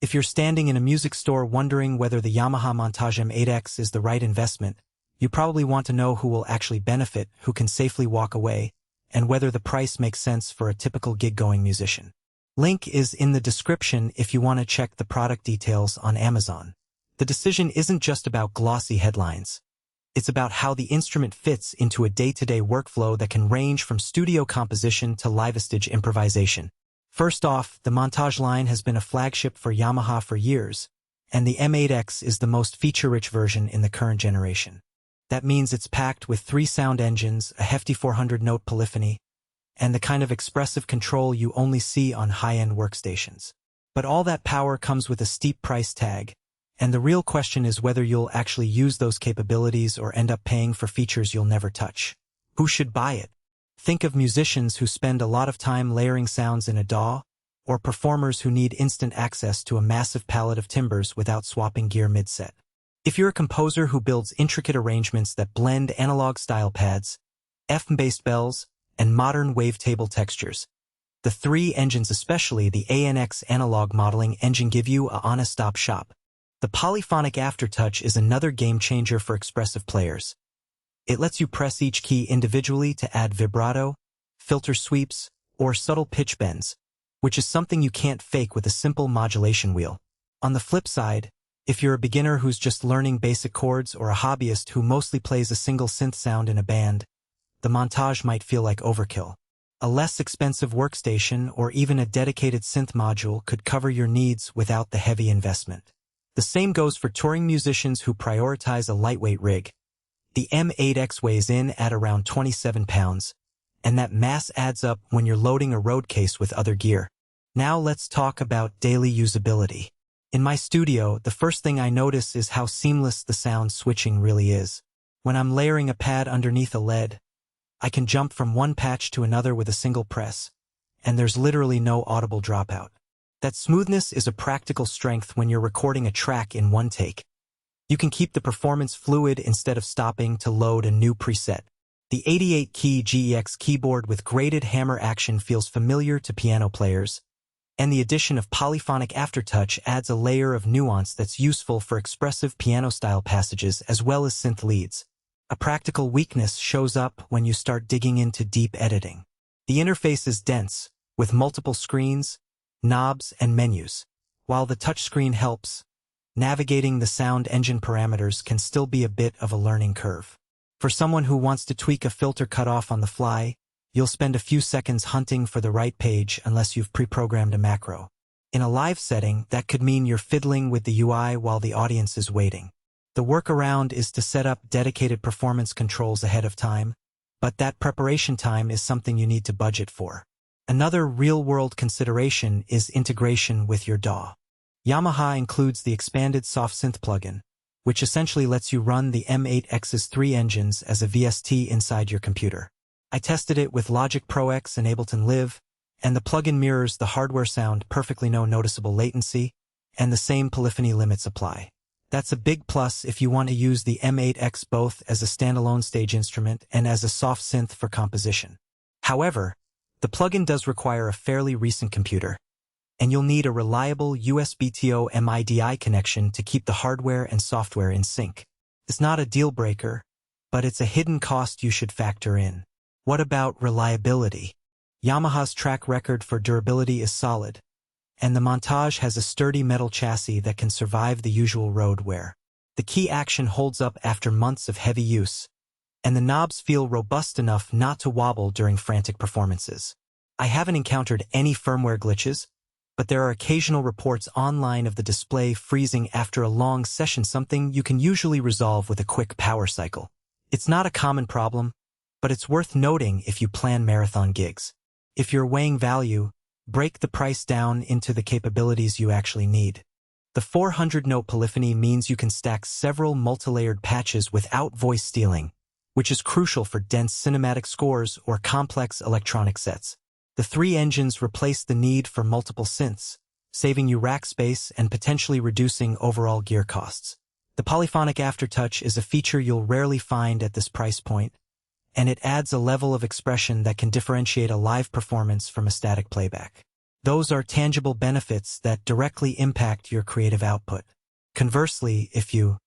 If you're standing in a music store wondering whether the Yamaha Montage M8X is the right investment, you probably want to know who will actually benefit, who can safely walk away, and whether the price makes sense for a typical gig-going musician. Link is in the description if you want to check the product details on Amazon. The decision isn't just about glossy headlines. It's about how the instrument fits into a day-to-day workflow that can range from studio composition to live-stage improvisation. First off, the Montage line has been a flagship for Yamaha for years, and the M8X is the most feature-rich version in the current generation. That means it's packed with 3 sound engines, a hefty 400-note polyphony, and the kind of expressive control you only see on high-end workstations. But all that power comes with a steep price tag, and the real question is whether you'll actually use those capabilities or end up paying for features you'll never touch. Who should buy it? Think of musicians who spend a lot of time layering sounds in a DAW, or performers who need instant access to a massive palette of timbres without swapping gear mid-set. If you're a composer who builds intricate arrangements that blend analog style pads, FM-based bells, and modern wavetable textures, the 3 engines, especially the ANX analog modeling engine, give you a one-stop shop. The Polyphonic Aftertouch is another game-changer for expressive players. It lets you press each key individually to add vibrato, filter sweeps, or subtle pitch bends, which is something you can't fake with a simple modulation wheel. On the flip side, if you're a beginner who's just learning basic chords or a hobbyist who mostly plays a single synth sound in a band, the Montage might feel like overkill. A less expensive workstation or even a dedicated synth module could cover your needs without the heavy investment. The same goes for touring musicians who prioritize a lightweight rig. The M8X weighs in at around 27 pounds, and that mass adds up when you're loading a road case with other gear. Now let's talk about daily usability. In my studio, the first thing I notice is how seamless the sound switching really is. When I'm layering a pad underneath a lead, I can jump from one patch to another with a single press, and there's literally no audible dropout. That smoothness is a practical strength when you're recording a track in one take. You can keep the performance fluid instead of stopping to load a new preset. The 88-key GEX keyboard with graded hammer action feels familiar to piano players, and the addition of Polyphonic Aftertouch adds a layer of nuance that's useful for expressive piano-style passages as well as synth leads. A practical weakness shows up when you start digging into deep editing. The interface is dense, with multiple screens, knobs, and menus. While the touchscreen helps, navigating the sound engine parameters can still be a bit of a learning curve. For someone who wants to tweak a filter cutoff on the fly, you'll spend a few seconds hunting for the right page unless you've pre-programmed a macro. In a live setting, that could mean you're fiddling with the UI while the audience is waiting. The workaround is to set up dedicated performance controls ahead of time, but that preparation time is something you need to budget for. Another real-world consideration is integration with your DAW. Yamaha includes the expanded softsynth plugin, which essentially lets you run the M8X's 3 engines as a VST inside your computer. I tested it with Logic Pro X and Ableton Live, and the plugin mirrors the hardware sound perfectly, no noticeable latency, and the same polyphony limits apply. That's a big plus if you want to use the M8X both as a standalone stage instrument and as a soft synth for composition. However, the plugin does require a fairly recent computer, and you'll need a reliable USB-to MIDI connection to keep the hardware and software in sync. It's not a deal breaker, but it's a hidden cost you should factor in. What about reliability? Yamaha's track record for durability is solid, and the Montage has a sturdy metal chassis that can survive the usual road wear. The key action holds up after months of heavy use, and the knobs feel robust enough not to wobble during frantic performances. I haven't encountered any firmware glitches, but there are occasional reports online of the display freezing after a long session, something you can usually resolve with a quick power cycle. It's not a common problem, but it's worth noting if you plan marathon gigs. If you're weighing value, break the price down into the capabilities you actually need. The 400-note polyphony means you can stack several multi-layered patches without voice stealing, which is crucial for dense cinematic scores or complex electronic sets. The 3 engines replace the need for multiple synths, saving you rack space and potentially reducing overall gear costs. The Polyphonic Aftertouch is a feature you'll rarely find at this price point, and it adds a level of expression that can differentiate a live performance from a static playback. Those are tangible benefits that directly impact your creative output. Conversely, if you